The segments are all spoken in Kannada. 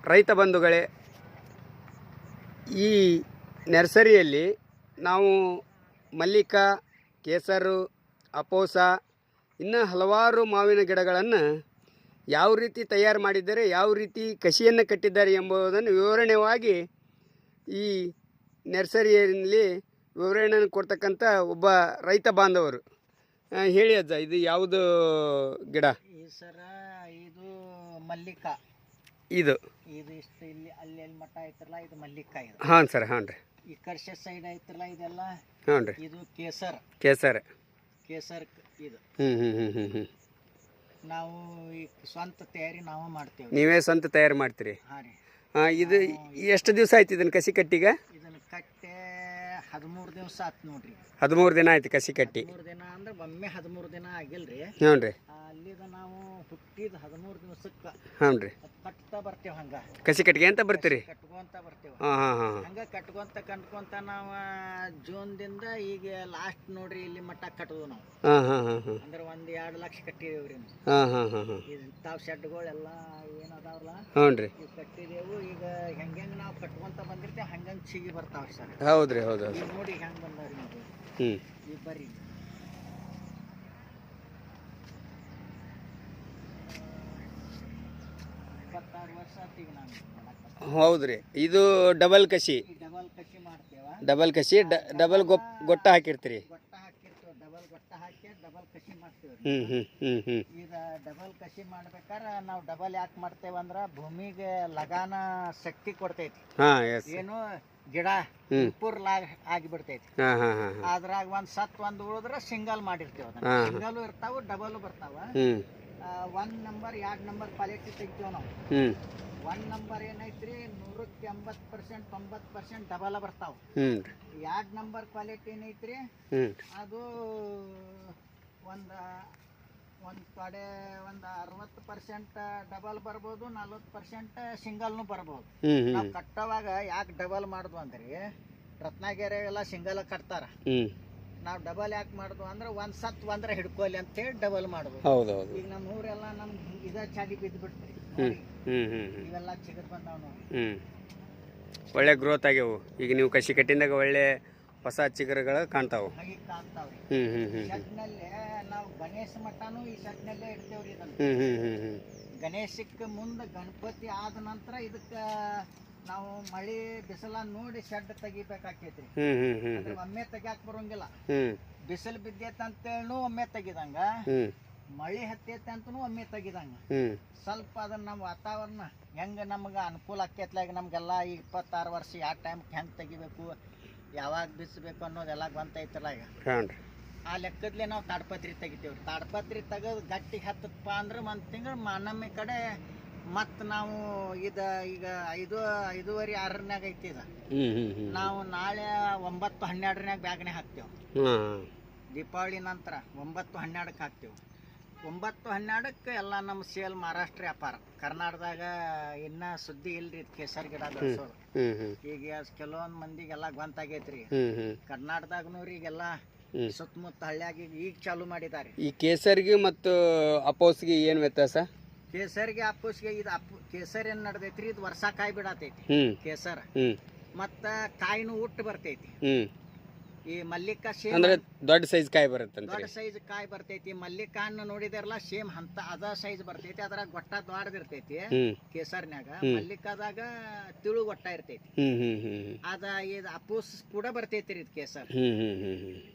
ರೈತ ಬಂಧುಗಳೇ, ಈ ನರ್ಸರಿಯಲ್ಲಿ ನಾವು ಮಲ್ಲಿಕಾ, ಕೇಸರು, ಅಪೋಸ ಇನ್ನೂ ಹಲವಾರು ಮಾವಿನ ಗಿಡಗಳನ್ನು ಯಾವ ರೀತಿ ತಯಾರು ಮಾಡಿದ್ದಾರೆ, ಯಾವ ರೀತಿ ಕಸಿಯನ್ನು ಕಟ್ಟಿದ್ದಾರೆ ಎಂಬುದನ್ನು ವಿವರಣೆಯಾಗಿ ಈ ನರ್ಸರಿಯಲ್ಲಿ ವಿವರಣೆಯನ್ನು ಕೊಡ್ತಕ್ಕಂಥ ಒಬ್ಬ ರೈತ ಬಾಂಧವರು. ಹೇಳಿ ಅಜ್ಜ, ಇದು ಯಾವುದು ಗಿಡ? ಸರ ಇದು ಮಲ್ಲಿಕಾ. ಇದು ಇಷ್ಟು ಇಲ್ಲಿ ಅಲ್ಲಿ ಮಟ್ಟ ಐತ್ರಲ್ಲ, ಇದು ಮಲ್ಲಿಕಾ. ಇದು ಹಾಂ ಸರ್. ಹಾಂ ರೀ. ಈ ಕರ್ಷ ಸೈಡ್ ಐತ್ರಲ್ಲ, ಇದೆಲ್ಲ ಹಾಂ ರೀ. ಇದು ಕೇಸರ್. ಕೇಸರ್ ಇದು ಹ್ಞೂ ನಾವು ಈ ಸ್ವಂತ ತಯಾರಿ ನಾವು ಮಾಡ್ತೇವೆ. ನೀವೇ ಸ್ವಂತ ತಯಾರು ಮಾಡ್ತೀರಿ? ಹಾಂ ರೀ. ಇದು ಎಷ್ಟು ದಿವಸ ಆಯ್ತು ಇದನ್ನು ಕಸಿ ಕಟ್ಟಿಗ? ಇದನ್ನು ಕಟ್ಟೆ 13 ದಿವಸ ಆಯ್ತು ನೋಡ್ರಿ. 13 ದಿನ ಆಯ್ತು ಕಸಿ ಕಟ್ಟಿ. 13 ದಿನ ಅಂದ್ರೆ ಒಮ್ಮೆ 13 ದಿನ ಆಗಿಲ್ರಿ. ಹ್ಞೂ ರೀ. ಅಲ್ಲಿದ ನಾವು ಹುಟ್ಟಿದ 13 ದಿವಸಕ್ಕೆ ಹ್ಞೂ ರೀ ಕಟ್ತಾ ಬರ್ತೇವೆ. ಹಂಗ ಕಸಿ ಕಟ್ಟಿಗೆ ಅಂತ ಬರ್ತೀರಿ? ಕಟ್ಕೊಂತ ಬರ್ತೇವೆ. ಹಾಂ ಹಾಂ ಹಾಂ. ಹಂಗ ಕಟ್ಕೊಂತ ನಾವು ಜೂನ್ದಿಂದ ಈಗ ಲಾಸ್ಟ್ ನೋಡ್ರಿ ಇಲ್ಲಿ ಮಟ್ಟ ಕಟ್ಟದು ನಾವು. ಹಾಂ ಹಾಂ ಹಾಂ ಹಾಂ. ಅಂದ್ರೆ 1-2 ಲಕ್ಷ ಕಟ್ಟಿದೇವ್ರಿ. ಹಾಂ ಹಾಂ ಹಾಂ ಹಾಂ. ಇಂಥವು ಶೆಡ್ಗಳೆಲ್ಲ ಏನದಾವಲ್ಲ ಹ್ಞೂ ರೀ ಕಟ್ಟಿದೆವು. ಈಗ ಹೆಂಗೆ ನಾವು ಕಟ್ಕೊಂತ ಬಂದಿರ್ತೇವೆ ಹಂಗಂಗೆ ಸಿಗಿ ಬರ್ತಾವ ಸರ್. ಹೌದು ರೀ. ಹೌದು ಹೌದು. ಈಗ ನೋಡಿ ಹೆಂಗೆ ಬಂದವ್ರಿ ನೀವು. ಹ್ಞೂ. ಈಗ ಬರ್ರಿ. ಹೌದು ರೀ. ಇದು ಡಬಲ್ ಕಸಿ. ಡಬಲ್ ಕಸಿ ಮಾಡ್ತೇವ. ಡಬಲ್ ಕಸಿ ಡಬಲ್ ಗೊಟ್ಟ ಹಾಕಿರ್ತೀರಿ? ಗೊಟ್ಟ ಹಾಕಿರ್ತೇವೆ. ಡಬಲ್ ಗೊಟ್ಟ ಹಾಕಿ ಡಬಲ್ ಕಸಿ ಮಾಡ್ತೇವೆ. ಹ್ಞೂ ಹ್ಞೂ ಹ್ಞೂ ಹ್ಞೂ. ಈಗ ಡಬಲ್ ಕಸಿ ಮಾಡ್ಬೇಕಾದ್ರೆ ನಾವು ಡಬಲ್ ಯಾಕೆ ಮಾಡ್ತೇವಂದ್ರೆ ಭೂಮಿಗೆ ಲಗಾನ ಶಕ್ತಿ ಕೊಡ್ತೈತಿ. ಹಾಂ ಎಸ್. ಏನು ಗಿಡ ಇಂಪೂರ್ ಆಗಿಬಿಡ್ತೈತಿ. ಹಾಂ ಹಾಂ ಹಾಂ. ಅದ್ರಾಗ ಒಂದು ಉಳಿದ್ರೆ ಸಿಂಗಲ್ ಮಾಡಿರ್ತೇವೆ. ಸಿಂಗಲ್ ಇರ್ತಾವ, ಡಬಲ್ ಬರ್ತಾವ. 1 ನಂಬರ್ 2 ನಂಬರ್ ಕ್ವಾಲಿಟಿ ತೆಗಿತೇವೆ ನಾವು. 1 ನಂಬರ್ ಏನೈತ್ರಿ 100ಕ್ಕೆ 80% 90% ಡಬಲ್ ಬರ್ತಾವ. 2 ನಂಬರ್ ಕ್ವಾಲಿಟಿ ಏನೈತ್ರಿ ಅದು ಒಂದು ಕಡೆ 60% ಡಬಲ್ ಬರ್ಬೋದು, 40% ಸಿಂಗಲ್ನು ಬರ್ಬೋದು. ನಾವು ಕಟ್ಟೋವಾಗ ಯಾಕೆ ಡಬಲ್ ಮಾಡುದು ಅಂದ್ರೆ ರತ್ನಗಿರಿ ಎಲ್ಲ ಸಿಂಗಲ್ ಕಟ್ತಾರ. ನಾವು ಡಬಲ್ ಯಾಕೆ ಮಾಡುದು ಅಂದ್ರೆ ಒಂದ್ರೆ ಹಿಡ್ಕೊಲಿ ಅಂತ ಹೇಳಿ ಡಬಲ್ ಮಾಡುದು. ಈಗ ನಮ್ಮ ಊರೆಲ್ಲ ನಮ್ಗೆ ಇದ ಚಾಡಿ ಬಿದ್ದು ಬಿಡ್ತೀರಿ. ಇವೆಲ್ಲ ಚಿಗದ್ ಬಂದಾವ ನೋಡಿ. ಒಳ್ಳೆ ಗ್ರೋತ್ ಆಗ್ಯಾವು. ಈಗ ನೀವು ಕಸಿ ಕಟ್ಟಿಂದಾಗ ಒಳ್ಳೆ ಹೊಸ ಚಿಗುರುಗಳು ಕಾಣ್ತಾವು. ಹಾಗೆ ಕಾಣ್ತಾವ್ರಿ. ಶೆಡ್ನಲ್ಲೇ ನಾವು ಗಣೇಶ ಮಠನು ಈ ಶೆಡ್ನಲ್ಲೇ ಇಡ್ತೇವ್ರಿ. ಇದನ್ನ ಗಣೇಶಕ್ಕೆ ಮುಂದೆ ಗಣಪತಿ ಆದ ನಂತರ ಇದಕ್ಕೆ ನಾವು ಮಳಿ ಬಿಸಿಲ ನೋಡಿ ಶೆಡ್ ತೆಗಿಬೇಕಾಕೈತ್ರಿ. ಒಮ್ಮೆ ತೆಗಿಯಾಕ ಬರೋಂಗಿಲ್ಲ. ಬಿಸಿಲು ಬಿದ್ದೈತೆ ಅಂತೇಳಿ ಒಮ್ಮೆ ತೆಗಿದಂಗ, ಮಳಿ ಹತ್ತೈತೆ ಅಂತನೂ ಒಮ್ಮೆ ತೆಗಿದಂಗ. ಸ್ವಲ್ಪ ಅದನ್ನ ನಮ್ಮ ವಾತಾವರಣ ಹೆಂಗ ನಮ್ಗೆ ಅನುಕೂಲ ಆಕೈತ್ಲಾಗ ನಮ್ಗೆಲ್ಲ 26 ವರ್ಷ ಯಾವ ಟೈಮ್ಗೆ ಹೆಂಗೆ ತೆಗಿಬೇಕು, ಯಾವಾಗ ಬಿಸಬೇಕು ಅನ್ನೋದೆಲ್ಲ ಬಂತೈತಲ್ಲ. ಈಗ ಆ ಲೆಕ್ಕದ್ಲೆ ನಾವು ತಾಡ್ಪತ್ರಿ ತೆಗಿತೇವ್ರಿ. ತಾಡ್ಪತ್ರಿ ತೆಗೆದು ಗಟ್ಟಿಗೆ ಹತ್ತಪ್ಪ ಅಂದ್ರೆ 1 ತಿಂಗಳು ನಮ್ಮಿ ಕಡೆ ಮತ್ತು ನಾವು ಈಗ 5:30 6ನ್ಯಾಗ ಐತಿ. ಇದು ನಾವು ನಾಳೆ 9-12 ಬ್ಯಾಗ್ನೆ ಹಾಕ್ತೇವೆ. ದೀಪಾವಳಿ ನಂತರ 9-12ಕ್ಕೆ ಹಾಕ್ತೇವೆ. 9-12ಕ್ಕೆ ಎಲ್ಲ ನಮ್ಮ ಸೇಲ್ ಮಹಾರಾಷ್ಟ್ರ ವ್ಯಾಪಾರ. ಕರ್ನಾಟಕದಾಗ ಇನ್ನ ಸುದ್ದಿ ಇಲ್ರಿ ಕೇಸರ್ ಗಿಡ ಬೆಳೆಸೋದು. ಈಗ ಕೆಲವೊಂದು ಮಂದಿಗೆಲ್ಲ ಗೊಂತಾಗೈತ್ರಿ. ಕರ್ನಾಟಕದಾಗನೂರು ಈಗೆಲ್ಲ ಸುತ್ತಮುತ್ತ ಹಳ್ಳಿಯಾಗಿ ಈಗ ಚಾಲು ಮಾಡಿದ್ದಾರೆ. ಈ ಕೇಸರ್ಗೆ ಮತ್ತು ಅಪೋಸ್ಗೆ ಏನು ವ್ಯತ್ಯಾಸ? ಕೇಸರ್ಗೆ ಅಪ್ಪಸ್ಗೆ ಇದು ಕೇಸರ್ ಏನ್ ನಡ್ದೈತ್ರಿ, ಇದು ವರ್ಷ ಕಾಯಿ ಬಿಡತೈತಿ ಕೇಸರ್. ಮತ್ತ ಕಾಯಿನೂ ಉಟ್ಟು ಬರ್ತೈತಿ. ಈ ಮಲ್ಲಿಕಾ ಸೇಮ್ ಅಂದ್ರೆ ದೊಡ್ಡ ಸೈಜ್ ಕಾಯಿ ಬರುತ್ತೆ. ದೊಡ್ಡ ಸೈಜ್ ಕಾಯಿ ಬರ್ತೈತಿ. ಮಲ್ಲಿಕಾ ಹಣ್ಣು ನೋಡಿದಾರಲ್ಲ ಸೇಮ್ ಅಂತ ಅದ ಸೈಜ್ ಬರ್ತೈತಿ. ಅದ್ರಾಗ ಗೊಟ್ಟ ದೊಡ್ಡದಿರ್ತೈತಿ ಕೇಸರ್ನ್ಯಾಗ. ಮಲ್ಲಿಕಾದಾಗ ತಿಳು ಗೊಟ್ಟ ಇರ್ತೈತಿ. ಅದ ಇದು ಅಪೂಸ್ ಕೂಡ ಬರ್ತೈತಿ ರೀ ಕೇಸರ್.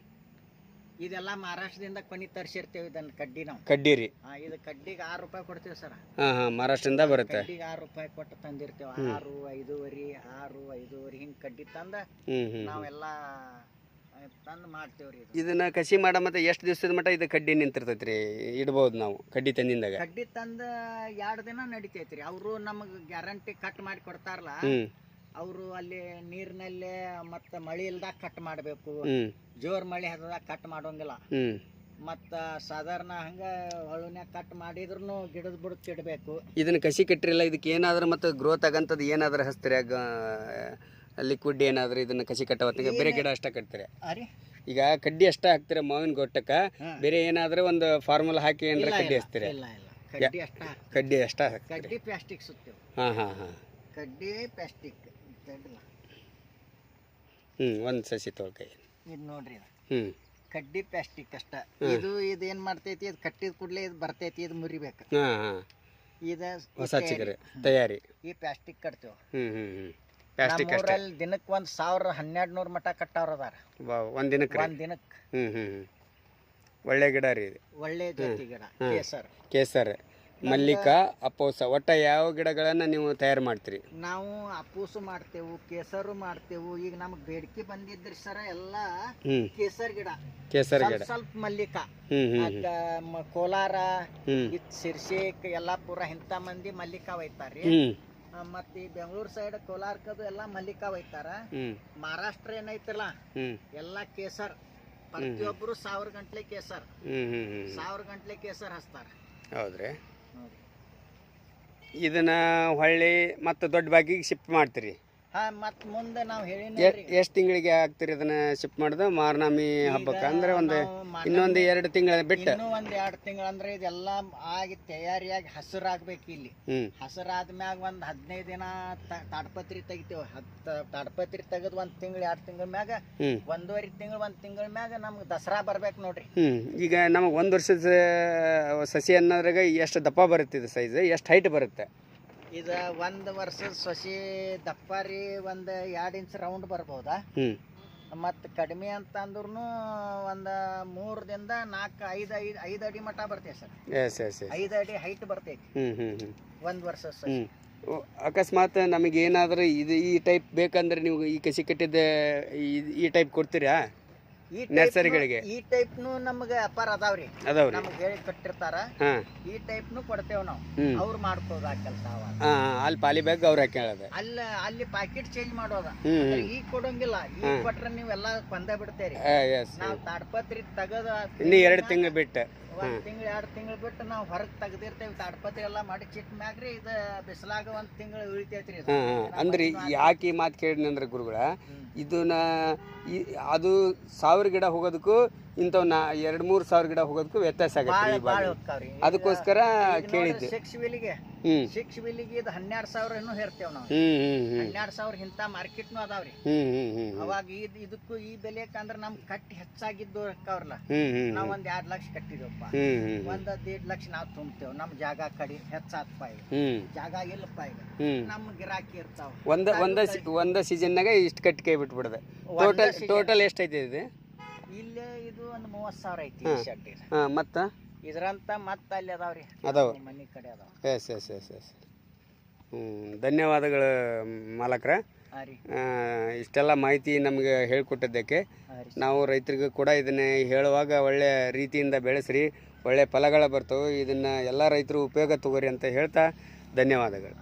ಇದೆಲ್ಲ ಮಹಾರಾಷ್ಟ್ರದಿಂದ ಕೊನಿ ತರಿಸಿರ್ತೇವೆ. ಇದನ್ನ ಕಡ್ಡಿ ನಾವು ಕಡ್ಡಿ ರೀ. ಇದು ಕಡ್ಡಿಗೆ 6 ರೂಪಾಯಿ ಕೊಡ್ತೀವಿ ಸರ್. ಮಹಾರಾಷ್ಟ್ರದಿಂದ ಬರುತ್ತೆ. ಕಡ್ಡಿಗೆ 6 ರೂಪಾಯಿ ಕೊಟ್ಟು ತಂದಿರ್ತೇವೆ. 6, 5:30, 6, 5:30 ಹಿಂಗ್ ಕಡ್ಡಿ ತಂದ ನಾವೆಲ್ಲ ತಂದು ಮಾಡ್ತೇವ್ರಿ. ಇದನ್ನ ಕಸಿ ಮಾಡ ಮತ್ತೆ ಎಷ್ಟು ದಿವಸದ ಮಟ್ಟ ಇದು ಕಡ್ಡಿ ನಿಂತಿರ್ತೈತ್ರಿ? ಇಡ್ಬೋದು ನಾವು ಕಡ್ಡಿ ತಂದಿಂದಾಗ? ಕಡ್ಡಿ ತಂದ 2 ದಿನ ನಡಿತೈತ್ರಿ. ಅವರು ನಮಗೆ ಗ್ಯಾರಂಟಿ ಕಟ್ ಮಾಡಿ ಕೊಡ್ತಾರಲ್ಲ, ಅವರು ಅಲ್ಲಿ ನೀರಿನಲ್ಲೇ ಮತ್ತೆ ಮಳಿ ಇಲ್ದಾಗ ಕಟ್ ಮಾಡಬೇಕು. ಜೋರ್ ಮಳಿ ಹತ್ತದಾಗ ಕಟ್ ಮಾಡೋಂಗಿಲ್ಲ. ಮತ್ತ ಸಾಧಾರಣ ಹಂಗ ಹೊಳುನ್ಯಾಗ ಕಟ್ ಮಾಡಿದ್ರು ಗಿಡದ ಬುಡಕ್ಕೆ ಇಡಬೇಕು. ಇದನ್ನ ಕಸಿ ಕಟ್ಟಿರಲ್ಲ, ಇದಕ್ಕೆ ಏನಾದ್ರೂ ಮತ್ತೆ ಗ್ರೋತ್ ಆಗಂತದ್ದು ಏನಾದ್ರೂ ಹಚ್ತೀರಿ? ಲಿಕ್ವಿಡ್ ಏನಾದ್ರೂ ಇದನ್ನ ಕಸಿ ಕಟ್ಟ ಹೊತ್ತಿಗೆ ಬೇರೆ ಗಿಡ ಅಷ್ಟ ಕಟ್ತೀರಿ? ಈಗ ಕಡ್ಡಿ ಅಷ್ಟ ಹಾಕ್ತೀರ ಮಾವಿನ ಗೊಟ್ಟಕ್ಕ, ಬೇರೆ ಏನಾದ್ರೂ ಒಂದು ಫಾರ್ಮುಲಾ ಹಾಕಿ ಏನಾರ ಕಡ್ಡಿ ಹಚ್ತೀರಿ? ಕಡ್ಡಿ ಅಷ್ಟ ಕಡ್ಡಿ ಅಷ್ಟ ಕಡ್ಡಿ ಪ್ಲಾಸ್ಟಿಕ್ ಸುತ್ತೇವೆ. ಹಾಂ ಹಾಂ ಹಾಂ. ಕಡ್ಡಿ ಪ್ಲಾಸ್ಟಿಕ್ ಒಂದು ಸಸಿ ತೊಳ್ಕೈ ಇದು ನೋಡ್ರಿ ಇದು. ಹ್ಞೂ ಕಡ್ಡಿ ಪ್ಲಾಸ್ಟಿಕ್ ಅಷ್ಟ. ಇದು ಏನ್ ಮಾಡ್ತೈತಿ, ಇದು ಕಟ್ಟಿದ ಕೂಡಲೇ ಇದು ಬರ್ತೈತಿ, ಇದು ಮುರಿಬೇಕು. ಹಾಂ ಹಾಂ ಇದು ಹೊಸ ಚಿಗರೆ ತಯಾರಿ. ಈ ಪ್ಲಾಸ್ಟಿಕ್ ಕಟ್ತೇವೆ. ಪ್ಲಾಸ್ಟಿಕ್ ಅಷ್ಟೇ. ನಮ್ಮೂರಲ್ಲಿ ದಿನಕ್ಕೆ 1,000-1,200 ಮಟ ಕಟ್ಟವ್ರ ಅದಾರ. ಒಂದು ದಿನಕ್ಕೆ ಒಂದ್ ದಿನಕ್ಕೆ. ಒಳ್ಳೆ ಗಿಡ ರೀ ಇದು. ಒಳ್ಳೆ ಜಾತಿ ಗಿಡ ಕೇಸರ್. ಕೇಸರ್, ಮಲ್ಲಿಕಾ, ಅಪ್ಪೋಸ, ಒಟ್ಟ ಯಾವ ಗಿಡಗಳನ್ನ ನೀವು ತಯಾರು ಮಾಡ್ತೀರಿ? ನಾವು ಅಪ್ಪೂಸು ಮಾಡ್ತೇವು, ಕೇಸರು ಮಾಡ್ತೇವು. ಈಗ ನಮಗ್ ಬೇಡಿಕೆ ಬಂದಿದ್ರಿ ಸರ ಎಲ್ಲ ಕೇಸರ್ ಗಿಡ, ಕೇಸರ್ ಗಿಡ, ಸ್ವಲ್ಪ ಮಲ್ಲಿಕಾ, ಕೋಲಾರ, ಸಿರ್ಸಿ, ಯಲ್ಲಾಪುರ ಇಂಥ ಮಂದಿ ಮಲ್ಲಿಕಾ ಒಯ್ತಾರ್ರಿ. ಮತ್ತೆ ಈ ಬೆಂಗಳೂರು ಸೈಡ್ ಕೋಲಾರಕದು ಎಲ್ಲ ಮಲ್ಲಿಕಾ ಒಯ್ತಾರ. ಮಹಾರಾಷ್ಟ್ರ ಏನೈತಲ್ಲ ಎಲ್ಲ ಕೇಸರ್. ಪ್ರತಿಯೊಬ್ರು 1000 ಗಂಟ್ಲೆ ಕೇಸರ್, 1000 ಗಂಟ್ಲೆ ಕೇಸರ್ ಹಚ್ತಾರ. ಹೌದ್ರಿ. ಇದನ್ನ ಹೊಳ್ಳಿ ಮತ್ತೆ ದೊಡ್ಡ ಬಾಗಿಗೆ ಶಿಫ್ಟ್ ಮಾಡ್ತೀರಿ? ಹಾ, ಮತ್ ಮುಂದೆ ನಾವು ಎಷ್ಟು ತಿಂಗಳಿಗೆ ಹಾಕ್ತಿರಿ ಇದನ್ನ ಶಿಫ್ಟ್ ಮಾಡಿದ ಮಾರ್ನಮಿ ಹಬ್ಬಕ್ಕೆ? ಅಂದ್ರೆ ಇನ್ನೊಂದು 2 ತಿಂಗಳ ಬಿಟ್ಟು, ಇನ್ನೂ 1-2 ತಿಂಗಳು ಅಂದ್ರೆ ಇದೆಲ್ಲ ಆಗಿ ತಯಾರಿಯಾಗಿ ಹಸಿರಾಗ್ಬೇಕು. ಇಲ್ಲಿ ಹಸಿರಾದ್ಮ್ಯಾಗ 15 ದಿನ ತಾಡ್ಪತ್ರಿ ತೆಗಿತೇವೆ. ತಾಡ್ಪತ್ರಿ ತೆಗೆದು 1 ತಿಂಗಳು 2 ತಿಂಗಳ ಮ್ಯಾಗ 1.5 ತಿಂಗಳು 1 ತಿಂಗಳ ಮ್ಯಾಗ ನಮ್ಗೆ ದಸರಾ ಬರ್ಬೇಕು ನೋಡ್ರಿ. ಈಗ ನಮಗೆ 1 ವರ್ಷದ ಸಸಿ ಅನ್ನೋದ್ರಾಗ ಎಷ್ಟು ದಪ್ಪ ಬರುತ್ತೆ ಇದು ಸೈಜ್? ಎಷ್ಟು ಹೈಟ್ ಬರುತ್ತೆ ಇದು? 1 ವರ್ಷದ ಸಸಿ ದಪ್ಪ ರೀ 1-2 ಇಂಚ್ ರೌಂಡ್ ಬರ್ಬೋದಾ. ಮತ್ತು ಕಡಿಮೆ ಅಂತ ಅಂದ್ರೂ 3 ದಿಂದ 4-5 ಅಡಿ ಮಟ್ಟ ಬರ್ತೈತೆ ಸರ್. 5 ಅಡಿ ಹೈಟ್ ಬರ್ತೈತಿ 1 ವರ್ಷದ ಸಸಿ. ಅಕಸ್ಮಾತ್ ನಮಗೆ ಏನಾದರೂ ಇದು ಈ ಟೈಪ್ ಬೇಕಂದ್ರೆ ನೀವು ಈ ಕಸಿ ಕಟ್ಟಿದ ಈ ಟೈಪ್ ಕೊಡ್ತೀರಾ ನರ್ಸರಿಗಳಿಗೆ? ಈ ಟೈಪ್ನು ನಮ್ಗೆ ವ್ಯಾಪಾರ ಅದಾವ್ರಿ, ನಮ್ಗೆ ಹೇಳಿ ಕಟ್ಟಿರ್ತಾರ. ಈ ಟೈಪ್ನು ಕೊಡ್ತೇವ್ ನಾವು. ಅವ್ರು ಮಾಡ್ಕೋದ ಆ ಕೆಲಸ. ಅಲ್ಲಿ ಪಾಲಿ ಬ್ಯಾಗ್ ಅವ್ರು ಹಾಕೇಳದ, ಅಲ್ಲಿ ಪ್ಯಾಕೆಟ್ ಚೇಂಜ್ ಮಾಡೋದ. ಈಗ ಕೊಡಂಗಿಲ್ಲ. ಈಗ ಕೊಟ್ರೆ ನೀವೆಲ್ಲ ಕೊಂದ ಬಿಡ್ತೇರಿ. ನಾವು ತಾಡ್ಪತ್ರಿ ತೆಗದ ಇನ್ನೂ 2 ತಿಂಗಳು ಬಿಟ್ಟು 1 ತಿಂಗಳು 2 ತಿಂಗಳು ಬಿಟ್ಟು ನಾವು ಹೊರಗೆ ತೆಗ್ದಿರ್ತೇವೆ. ತಾಡ್ಪತ್ರಿ ಎಲ್ಲ ಮಾಡಿ ಚಿಟ್ ಮ್ಯಾಗ್ರಿ ಇದು ಬಿಸಿಲಾಗ 1 ತಿಂಗಳು ಉಳಿತೈತ್ರಿ. ಅಂದ್ರೆ ಯಾಕೆ ಈ ಮಾತು ಕೇಳಿದ್ನಿ ಅಂದ್ರೆ ಗುರುಗಳ, ಇದನ್ನ ಅದು 1000 ಗಿಡ ಹೋಗೋದಕ್ಕೂ ಇಂಥವ್ 2-3 ಸಾವಿರ ಗಿಡ ಹೋಗೋದಕ್ಕೂ ವ್ಯತ್ಯಾಸ ಆಗುತ್ತೆ. ಅದಕ್ಕೋಸ್ಕರ ಕೇಳಿದ್ದೆ. 6 ವೀಲಿಗೆ ಇದು 12,000 ಇನ್ನೂ ಹೇರ್ತೇವ್ ನಾವು. 12,000 ಇಂಥ ಮಾರ್ಕೆಟ್ನು ಅದಾವ್ರಿ. ಅವಾಗ ಇದಕ್ಕೂ ಈ ಬೆಲೆಕ್ ಅಂದ್ರೆ ನಮ್ ಕಟ್ಟಿ ಹೆಚ್ಚಾಗಿದ್ದು ಅವ್ರಲ್ಲ, ನಾವ್ 1-2 ಲಕ್ಷ ಕಟ್ಟಿದ್ವಪ್ಪ. 1-1.5 ಲಕ್ಷ ನಾವ್ ತುಂಬ್ತೇವ್. ನಮ್ ಜಾಗ ಕಡಿ ಹೆಚ್ಚಾತ್ಪ. ಈಗ ಜಾಗ ಇಲ್ಲಪ್ಪ. ಈಗ ನಮ್ ಗಿರಾಕಿ ಇರ್ತಾವ. ಒಂದ ಸೀಸನ್ನಾಗ ಇಷ್ಟು ಕಟ್ಟಿ ಕೈ ಬಿಟ್ಬಿಡದೆ. ಟೋಟಲ್ ಎಷ್ಟೈತೆ ಇದು? ಇಲ್ಲೇ ಇದು 30,000 ಐತಿ ಶೆಡ್. ಮತ್ತ ಇದ್ರಂತ ಮತ್ತ ಅಲ್ಲಿ ಅದಾವ್ರಿ, ಅದಾವ ಮನಿ ಕಡೆ ಅದಾವ. ಎಸ್. ಧನ್ಯವಾದಗಳು ಮಾಲಕ್ರ. ಇಷ್ಟೆಲ್ಲ ಮಾಹಿತಿ ನಮಗೆ ಹೇಳಿಕೊಟ್ಟಿದ್ದಕ್ಕೆ. ನಾವು ರೈತರಿಗೂ ಕೂಡ ಇದನ್ನೇ ಹೇಳುವಾಗ ಒಳ್ಳೆ ರೀತಿಯಿಂದ ಬೆಳೆಸ್ರಿ, ಒಳ್ಳೆ ಫಲಗಳ ಬರ್ತವೆ. ಇದನ್ನು ಎಲ್ಲ ರೈತರು ಉಪಯೋಗ ತಗೋರಿ ಅಂತ ಹೇಳ್ತಾ ಧನ್ಯವಾದಗಳು.